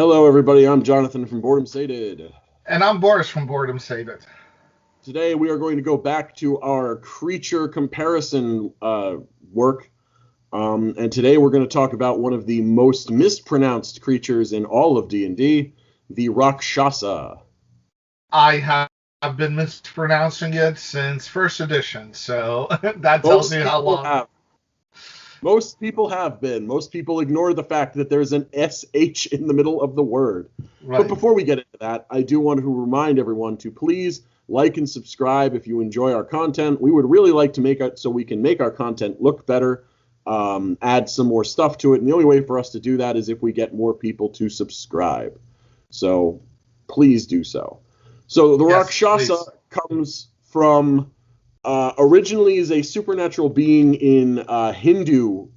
Hello, everybody. I'm Jonathan from Boredom Sated. And I'm Boris from Boredom Sated. Today, we are going to go back to our creature comparison work. And today, we're going to talk about one of the most mispronounced creatures in all of D&D, the Rakshasa. I have been mispronouncing it since first edition, so that tells you how long. Most people have been. Most people ignore the fact that there's an SH in the middle of the word. Right. But before we get into that, I do want to remind everyone to please like and subscribe if you enjoy our content. We would really like to make it so we can make our content look better, add some more stuff to it. And the only way for us to do that is if we get more people to subscribe. So please do so. So the Rakshasa comes from... originally is a supernatural being in Hindu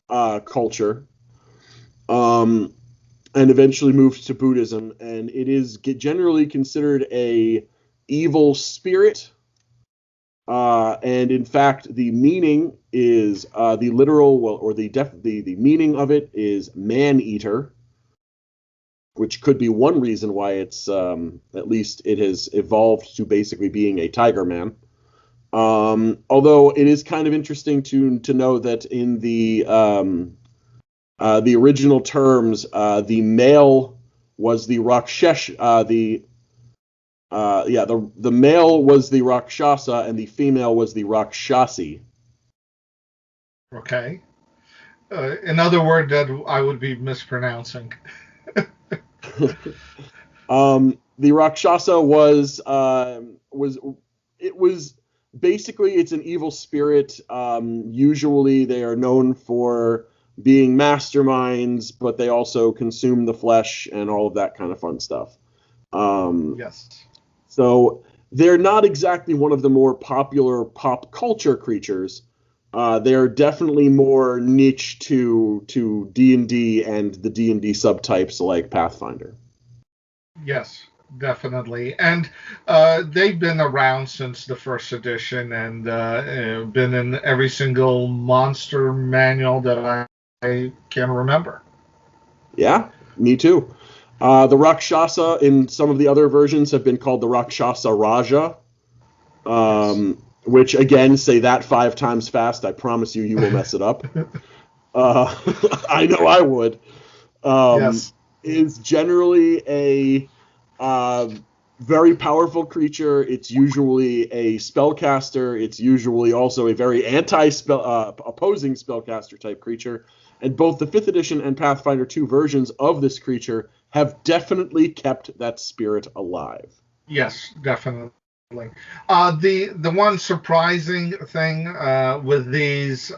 culture, and eventually moved to Buddhism, and it is generally considered a evil spirit. And in fact, the meaning is the literal, the meaning of it is man-eater, which could be one reason why it's at least it has evolved to basically being a tiger man. Although it is kind of interesting to know that in the original terms, the male was the Rakshasa, the male was the Rakshasa and the female was the Rakshasi. Okay. Another word that I would be mispronouncing. The Rakshasa was basically, it's an evil spirit. Usually they are known for being masterminds, but they also consume the flesh and all of that kind of fun stuff. Yes. So they're not exactly one of the more popular pop culture creatures. They're definitely more niche to D&D and the D&D subtypes like Pathfinder. Yes. Definitely. And they've been around since the first edition and been in every single monster manual that I can remember. Yeah, me too. The Rakshasa in some of the other versions have been called the Rakshasa Raja, which, again, say that 5 times fast. I promise you will mess it up. I know I would. Yes. Is generally a... very powerful creature. It's usually a spellcaster. It's usually also a very opposing spellcaster type creature. And both the 5th edition and Pathfinder 2 versions of this creature have definitely kept that spirit alive. Yes, definitely. The one surprising thing with these,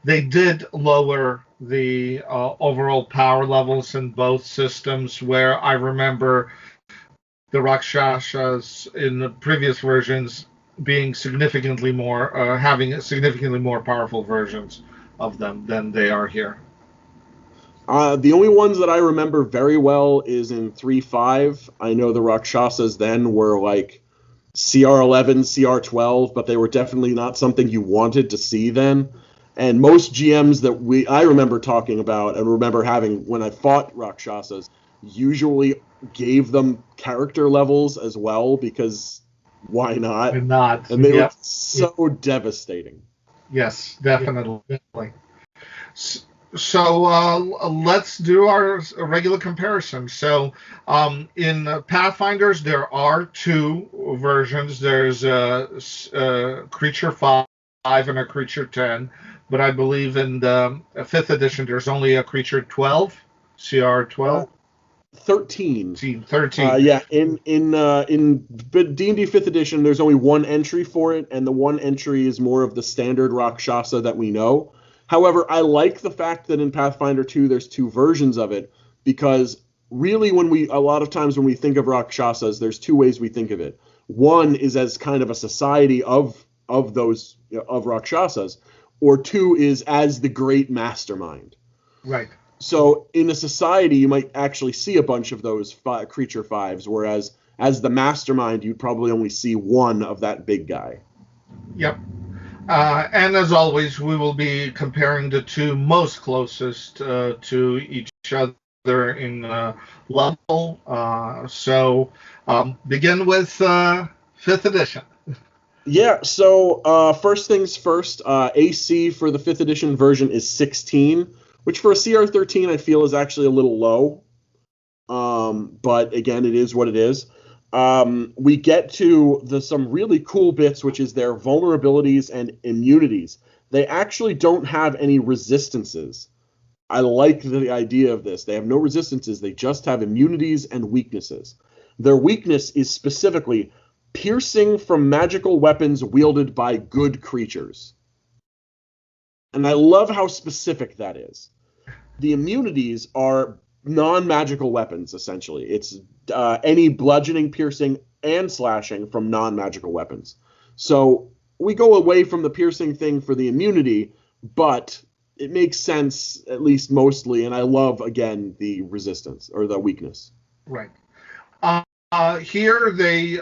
they did lower the overall power levels in both systems, where I remember the Rakshasas in the previous versions being significantly more, having significantly more powerful versions of them than they are here. The only ones that I remember very well is in 3.5. I know the Rakshasas then were like CR11, CR12, but they were definitely not something you wanted to see then. And most GMs that I remember talking about and remember having when I fought Rakshasas usually gave them character levels as well, because why not? And they were so devastating. Yes, definitely. So let's do our regular comparison. So in Pathfinders, there are 2 versions. There's a Creature 5 and a Creature 10. But I believe in the 5th edition, there's only a Creature 12, CR 12. 13. 13. Yeah, in D&D 5th edition, there's only one entry for it, and the one entry is more of the standard Rakshasa that we know. However, I like the fact that in Pathfinder 2, there's 2 versions of it, because really a lot of times when we think of Rakshasas, there's 2 ways we think of it. One is as kind of a society of those, of Rakshasas, or 2 is as the great mastermind. Right. So in a society, you might actually see a bunch of those creature 5s, whereas as the mastermind, you'd probably only see one of that big guy. Yep. And as always, we will be comparing the 2 most closest to each other in level. Begin with 5th edition. Yeah, so first things first, AC for the 5th edition version is 16, which for a CR13 I feel is actually a little low. But again, it is what it is. We get to some really cool bits, which is their vulnerabilities and immunities. They actually don't have any resistances. I like the idea of this. They have no resistances. They just have immunities and weaknesses. Their weakness is specifically piercing from magical weapons wielded by good creatures. And I love how specific that is. The immunities are non-magical weapons, essentially. It's any bludgeoning, piercing, and slashing from non-magical weapons. So we go away from the piercing thing for the immunity, but it makes sense, at least mostly, and I love, again, the resistance, or the weakness. Right. Here they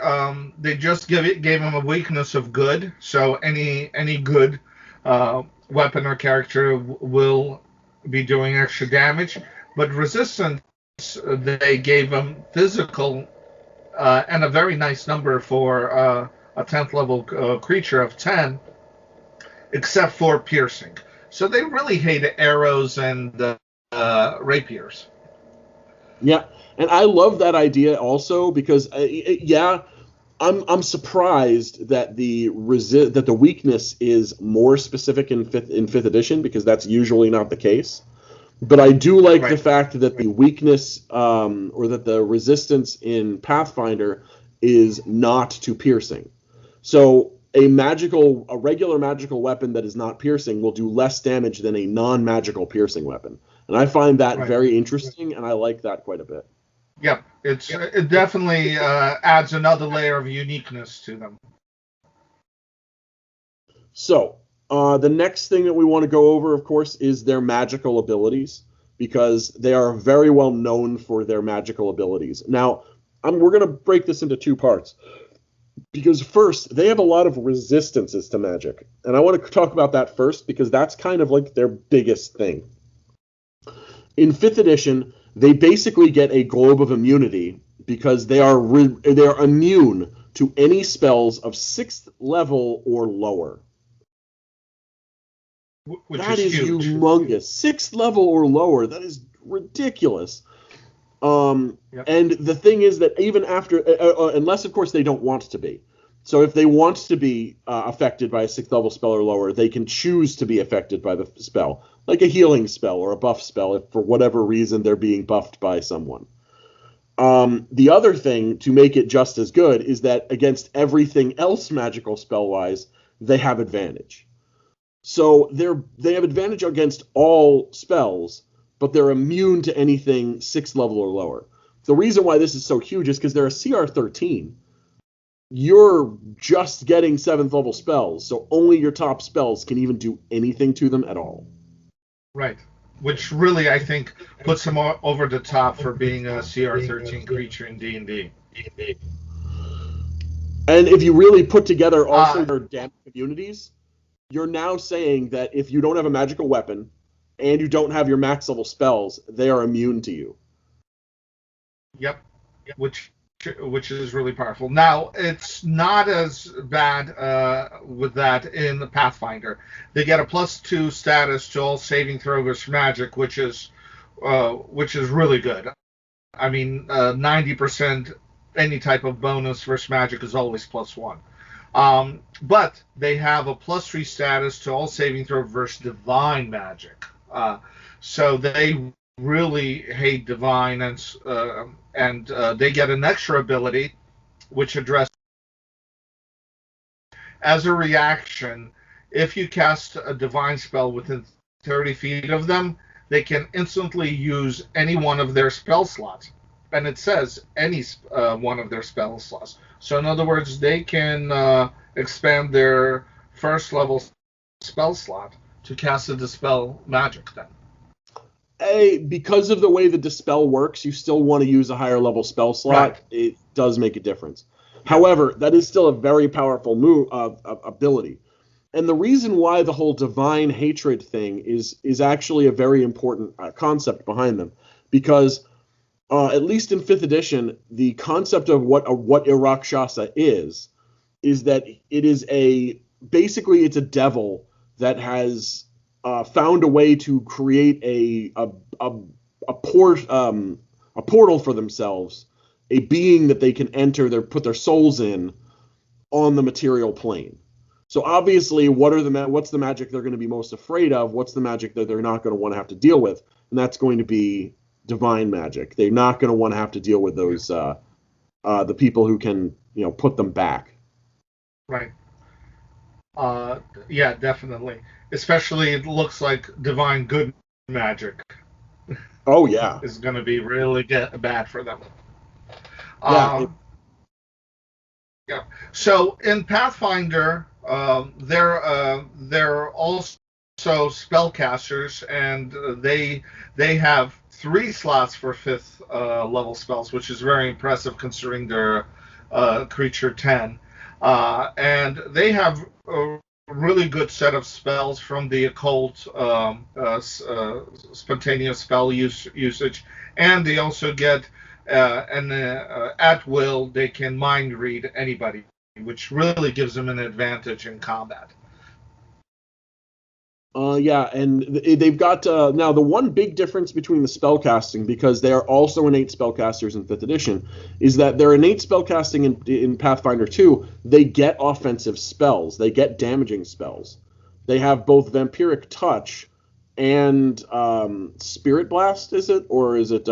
just gave him a weakness of good, so any good weapon or character will be doing extra damage. But resistance, they gave him physical and a very nice number for a 10th level creature of 10, except for piercing. So they really hate arrows and rapiers. Yeah, and I love that idea also because I'm surprised that the weakness is more specific in fifth edition, because that's usually not the case. But I do like the fact that the weakness or that the resistance in Pathfinder is not to piercing. So a regular magical weapon that is not piercing will do less damage than a non-magical piercing weapon. And I find that very interesting, and I like that quite a bit. Yep, it definitely adds another layer of uniqueness to them. So, the next thing that we want to go over, of course, is their magical abilities, because they are very well known for their magical abilities. Now, we're going to break this into two parts, because first, they have a lot of resistances to magic. And I want to talk about that first, because that's kind of like their biggest thing. In 5th edition, they basically get a globe of immunity because they are immune to any spells of 6th level or lower. That is humongous. 6th level or lower. That is ridiculous. And the thing is that even after, unless of course they don't want to be. So if they want to be affected by a 6th level spell or lower, they can choose to be affected by the spell, like a healing spell or a buff spell, if for whatever reason they're being buffed by someone. The other thing to make it just as good is that against everything else magical spell-wise, they have advantage. So they have advantage against all spells, but they're immune to anything 6th level or lower. The reason why this is so huge is because they're a CR13. You're just getting 7th level spells, so only your top spells can even do anything to them at all. Right. Which really, I think, puts them over the top for being a CR13 creature in D&D. And if you really put together also their damage immunities, you're now saying that if you don't have a magical weapon and you don't have your max level spells, they are immune to you. Yep. Which is really powerful. Now, it's not as bad with that in the Pathfinder. They get a +2 status to all saving throws for magic, which is really good. I mean, 90% any type of bonus versus magic is always +1. But they have a +3 status to all saving throw versus divine magic. So they really hate divine, and they get an extra ability which addresses, as a reaction, if you cast a divine spell within 30 feet of them, they can instantly use any one of their spell slots. And it says any one of their spell slots. So in other words, they can expand their first level spell slot to cast a dispel magic then. Because of the way the dispel works, you still want to use a higher level spell slot. Right. It does make a difference. However, that is still a very powerful ability. And the reason why the whole divine hatred thing is actually a very important concept behind them. because at least in 5th edition, the concept of what a Rakshasa is that it is basically it's a devil that has found a way to create a portal for themselves, a being that they can enter, put their souls in on the material plane. So obviously, what's the magic they're going to be most afraid of? What's the magic that they're not going to want to have to deal with? And that's going to be divine magic. They're not going to want to have to deal with those the people who can put them back. Right. Yeah, definitely. Especially, it looks like divine good magic. Oh yeah, is going to be really bad for them. Yeah. Yeah. So in Pathfinder, they're also spellcasters, and they have 3 slots for 5th level spells, which is very impressive considering they're creature 10. And they have a really good set of spells from the occult, spontaneous spell usage, and they also get at will they can mind read anybody, which really gives them an advantage in combat. Yeah, and they've got now the one big difference between the spellcasting, because they are also innate spellcasters in 5th edition, is that they're innate spellcasting in Pathfinder 2. They get offensive spells, they get damaging spells. They have both Vampiric Touch and Spirit Blast, is it? Or is it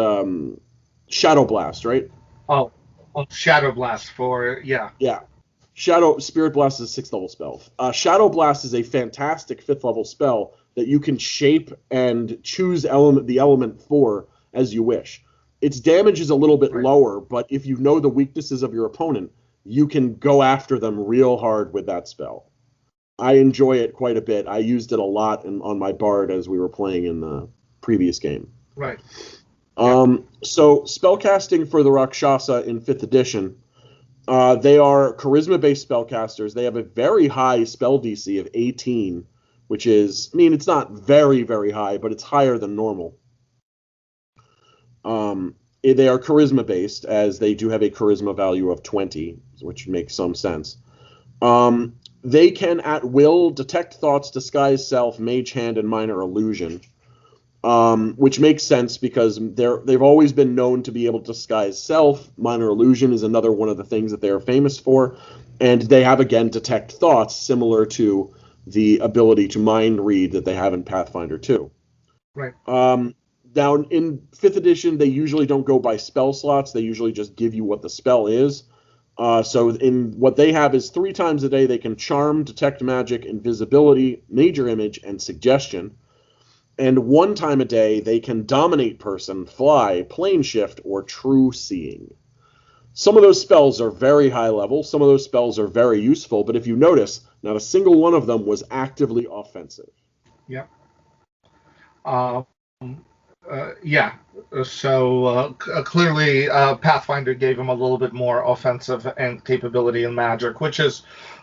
Shadow Blast, right? Oh, Shadow Blast yeah. Yeah. Spirit Blast is a 6th level spell. Shadow Blast is a fantastic 5th level spell that you can shape and choose the element for as you wish. Its damage is a little bit lower, but if you know the weaknesses of your opponent, you can go after them real hard with that spell. I enjoy it quite a bit. I used it a lot on my Bard as we were playing in the previous game. Right. So spellcasting for the Rakshasa in 5th edition, they are charisma-based spellcasters. They have a very high spell DC of 18, which is, it's not very, very high, but it's higher than normal. They are charisma-based, as they do have a charisma value of 20, which makes some sense. They can, at will, detect thoughts, disguise self, mage hand, and minor illusion. Which makes sense because they've always been known to be able to disguise self. Minor illusion is another one of the things that they are famous for. And they have, again, detect thoughts, similar to the ability to mind read that they have in Pathfinder 2. Right. Now, in 5th edition, they usually don't go by spell slots. They usually just give you what the spell is. So in what they have is 3 times a day they can charm, detect magic, invisibility, major image, and suggestion. And 1 time a day, they can dominate person, fly, plane shift, or true seeing. Some of those spells are very high level. Some of those spells are very useful. But if you notice, not a single one of them was actively offensive. Yep. Yeah. So clearly, Pathfinder gave him a little bit more offensive and capability in magic, which is,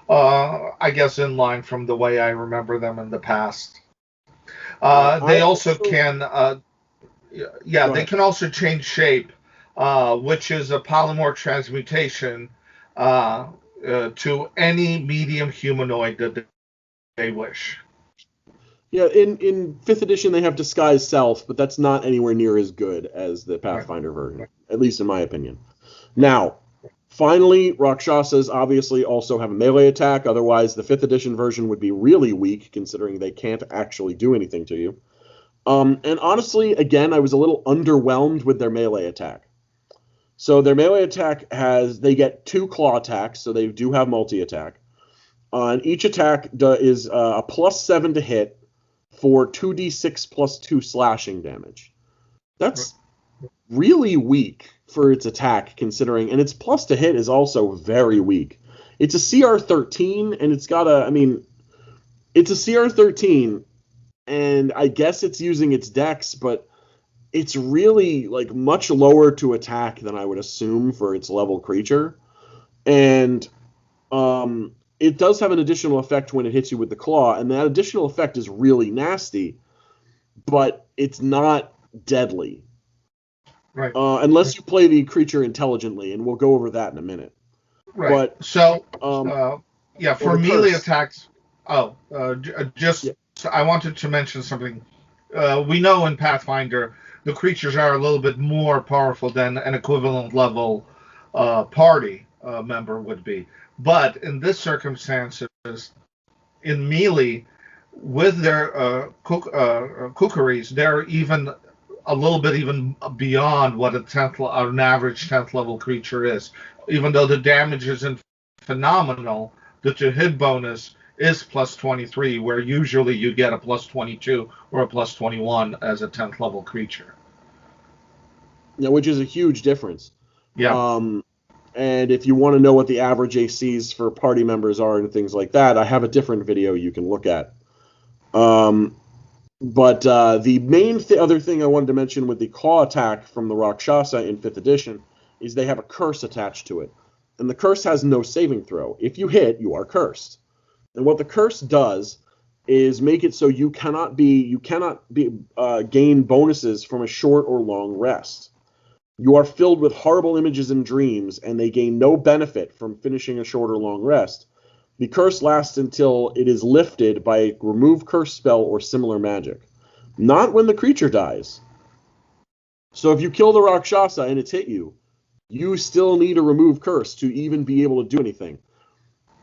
I guess, in line from the way I remember them in the past. They also can, they can also change shape, which is a polymorph transmutation to any medium humanoid that they wish. Yeah, in 5th edition they have disguise self, but that's not anywhere near as good as the Pathfinder version, at least in my opinion. Now, finally, Rakshasas obviously also have a melee attack. Otherwise, the 5th edition version would be really weak, considering they can't actually do anything to you. And honestly, again, I was a little underwhelmed with their melee attack. So their melee attack they get 2 claw attacks, so they do have multi-attack. And each attack is a +7 to hit for 2d6 plus 2 slashing damage. That's really weak for its attack, considering, and its plus to hit is also very weak. It's a CR 13, and it's got it's a CR 13, and I guess it's using its dex, but it's really much lower to attack than I would assume for its level creature. And it does have an additional effect when it hits you with the claw, and that additional effect is really nasty, but it's not deadly. Right. unless you play the creature intelligently, and we'll go over that in a minute. Right. But So, um, yeah, well, for the melee curse. attacks. Oh, Yeah, just I wanted to mention something. We know in Pathfinder the creatures are a little bit more powerful than an equivalent level party member would be. But in this circumstances, in melee, with their kookaries, they're even a little bit even beyond what an average 10th level creature is. Even though the damage isn't phenomenal, the to hit bonus is plus 23, where usually you get a plus 22 or a plus 21 as a 10th level creature. yeah, which is a huge difference. Yeah. Um, and if you want to know what the average ACs for party members are and things like that, I have a different video you can look at. But the main other thing I wanted to mention with the claw attack from the Rakshasa in 5th edition is they have a curse attached to it. And the curse has no saving throw. If you hit, you are cursed. And what the curse does is make it so you cannot gain bonuses from a short or long rest. You are filled with horrible images and dreams, and they gain no benefit from finishing a short or long rest. The curse lasts until it is lifted by a remove curse spell or similar magic, not when the creature dies. So if you kill the Rakshasa and it's hit you, you still need a remove curse to even be able to do anything.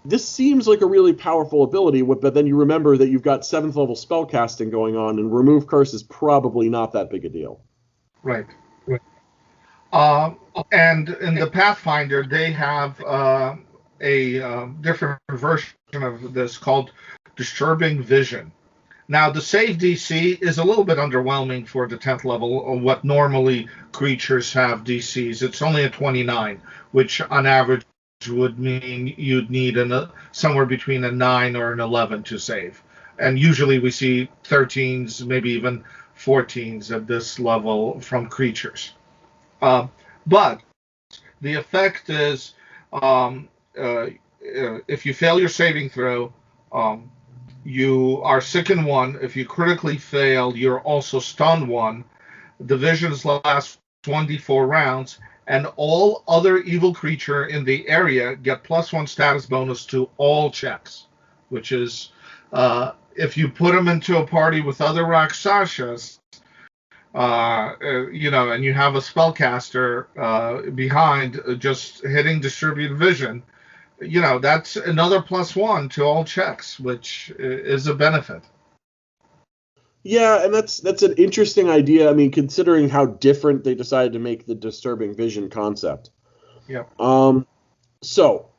This seems like a really powerful ability, but then you remember that you've got 7th level spellcasting going on, and remove curse is probably not that big a deal. Right. Uh, and in the Pathfinder, they have a different version of this called Disturbing Vision. Now, the save DC is a little bit underwhelming for the 10th level of what normally creatures have DCs. It's only a 29, which on average would mean you'd need somewhere between a 9 or an 11 to save. And usually we see 13s, maybe even 14s at this level from creatures. But the effect is if you fail your saving throw, you are sicken 1. If you critically fail, you're also stunned 1. The visions last 1d4 rounds, and all other evil creature in the area get +1 status bonus to all checks, which is if you put them into a party with other Rakshasas, and you have a spellcaster behind just hitting distribute vision, that's another +1 to all checks, which is a benefit. Yeah, and that's an interesting idea. I mean, considering how different they decided to make the disturbing vision concept. Yeah. So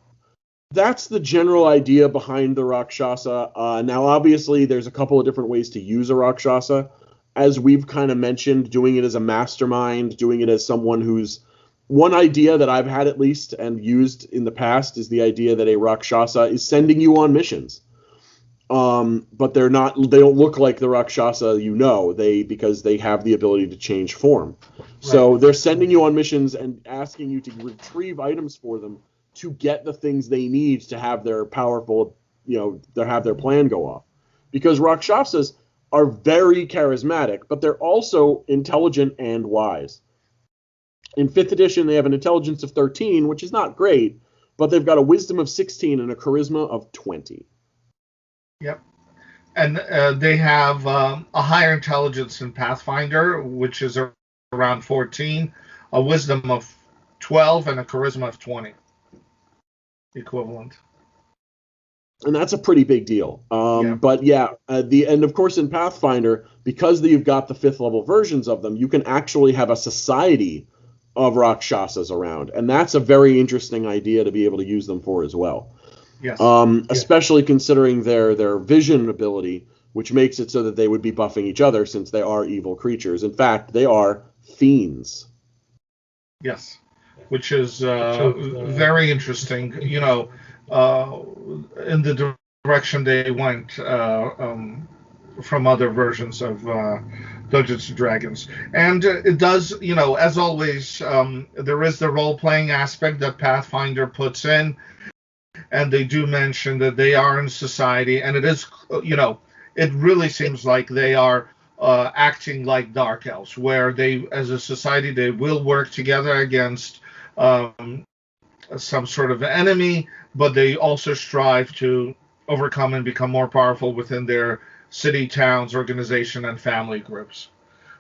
that's the general idea behind the Rakshasa. Now, obviously, there's a couple of different ways to use a Rakshasa. As we've kind of mentioned, doing it as a mastermind, doing it as someone who's... One idea that I've had at least and used in the past is the idea that a Rakshasa is sending you on missions. But they don't look like the Rakshasa because they have the ability to change form. Right. So they're sending you on missions and asking you to retrieve items for them to get the things they need to have their powerful, to have their plan go off. Because Rakshasas are very charismatic, but they're also intelligent and wise. In 5th edition, they have an intelligence of 13, which is not great, but they've got a wisdom of 16 and a charisma of 20. Yep. And they have a higher intelligence in Pathfinder, which is around 14, a wisdom of 12, and a charisma of 20. Equivalent. And that's a pretty big deal. Yeah. But yeah, and of course in Pathfinder, because you've got the 5th level versions of them, you can actually have a society of Rakshasas around. And that's a very interesting idea to be able to use them for as well. Yes. Especially considering their vision ability, which makes it so that they would be buffing each other since they are evil creatures. In fact, they are fiends. Yes, which is very interesting. In the direction they went from other versions of Dungeons and Dragons. And it does, as always, there is the role-playing aspect that Pathfinder puts in. And they do mention that they are in society, and it is, it really seems like they are acting like dark elves, where they, as a society, they will work together against um, some sort of enemy, but they also strive to overcome and become more powerful within their city, towns, organization, and family groups.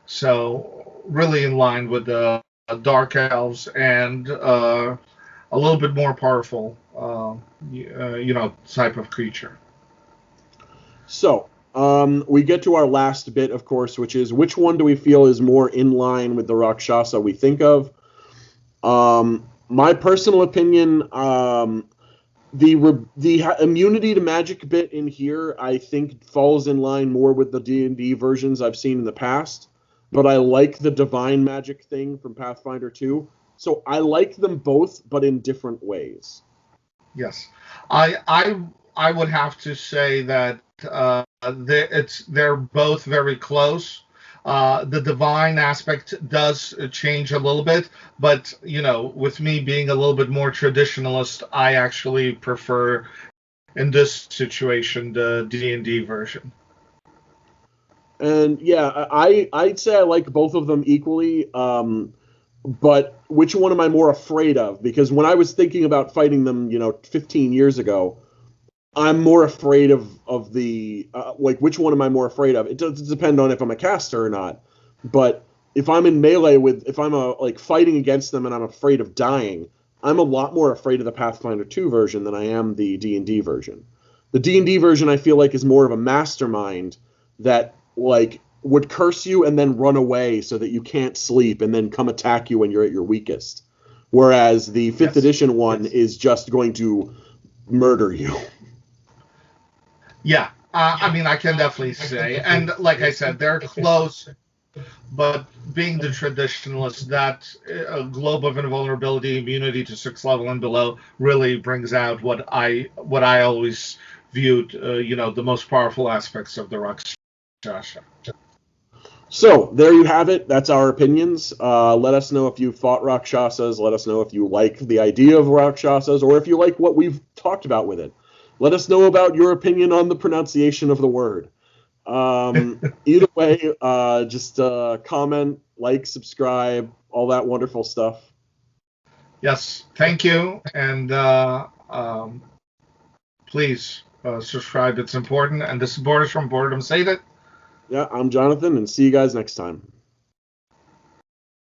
So really in line with the dark elves and a little bit more powerful, type of creature. So, we get to our last bit, of course, which is which one do we feel is more in line with the Rakshasa we think of? My personal opinion, the immunity to magic bit in here, I think, falls in line more with the D&D versions I've seen in the past. But I like the divine magic thing from Pathfinder 2. So I like them both, but in different ways. Yes, I would have to say that they're both very close. The divine aspect does change a little bit, but with me being a little bit more traditionalist, I actually prefer in this situation the D&D version. And yeah, I'd say I like both of them equally. But which one am I more afraid of? Because when I was thinking about fighting them, 15 years ago, I'm more afraid of the like. Which one am I more afraid of? It does depend on if I'm a caster or not. But if I'm in melee if I'm fighting against them and I'm afraid of dying, I'm a lot more afraid of the Pathfinder 2 version than I am the D&D version. The D&D version I feel like is more of a mastermind that would curse you and then run away so that you can't sleep and then come attack you when you're at your weakest. Whereas the 5th edition one is just going to murder you. Yeah, I mean, I can definitely say, and like I said, they're close, but being the traditionalist, that globe of invulnerability, immunity to 6th level and below, really brings out what I always viewed, the most powerful aspects of the Rakshasa. So there you have it. That's our opinions. Let us know if you fought Rakshasas. Let us know if you like the idea of Rakshasas, or if you like what we've talked about with it. Let us know about your opinion on the pronunciation of the word. Either way, just comment, like, subscribe, all that wonderful stuff. Yes, thank you, and please subscribe. It's important, and this is Boris from Boredom Save It. Yeah, I'm Jonathan, and see you guys next time.